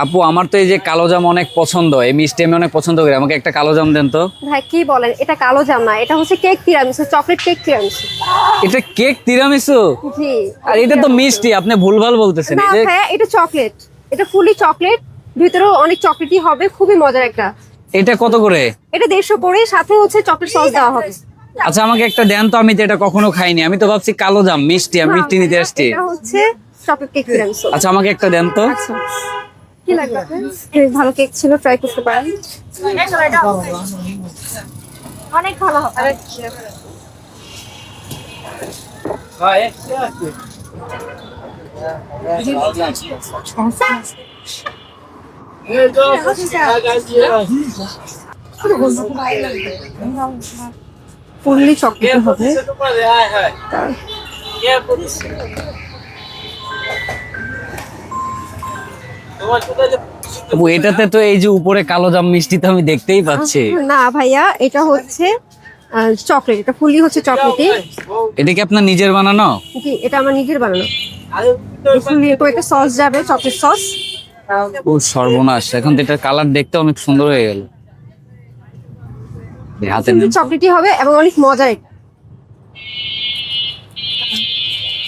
আপু আমার তো এই যে কালো জাম অনেক পছন্দ, এই মিষ্টি আমি অনেক পছন্দ করি, আমাকে একটা কালো জাম দেন তো। ভাই কি বলেন, এটা কালো জাম না, এটা হচ্ছে cake tiramisu, chocolate cake tiramisu. এটা কেক তিরামিসু? জি। আর এটা তো মিষ্টি, আপনি ভুলভাল বলতেছেন। না এই যে ভাইয়া, এটা চকলেট, এটা ফুলি চকলেট, ভিতরেও অনেক চকলেটই হবে, খুবই মজার একটা। এটা কত করে? এটা 150 করে, সাথে হচ্ছে চকলেট সস দেওয়া হবে। আচ্ছা আমাকে একটা দেন তো, আমি তো এটা কখনো খাইনি, আমি তো ভাবছি কালো জাম মিষ্টি, আমি মিষ্টি নিতে আসছি। এটা হচ্ছে চকলেট কেক তিরামিসু। আচ্ছা আমাকে একটা দেন তো। আচ্ছা, কি লাগবে আপনার? ভালো কেক ছিল, ট্রাই করতে পারেন। অনেক ভালো হবে। ফুললি চকলেট হবে। আপু এটাতে তো এই যে উপরে কালো জাম মিষ্টি তো আমি দেখতেই পাচ্ছি। না ভাইয়া, এটা হচ্ছে চকলেট, এটা ফুললি হচ্ছে চকলেটই। এটা কি আপনার নিজের বানানো? জি, এটা আমার নিজের বানানো। ফুললি একটা সস যাবে, চকলেট সস। ও সর্বনাশ, এখন তো এটার কালার দেখতে অনেক সুন্দর হয়ে গেল। এই হাতে নেন। চকলেটই হবে এবং অনেক মজার একটা।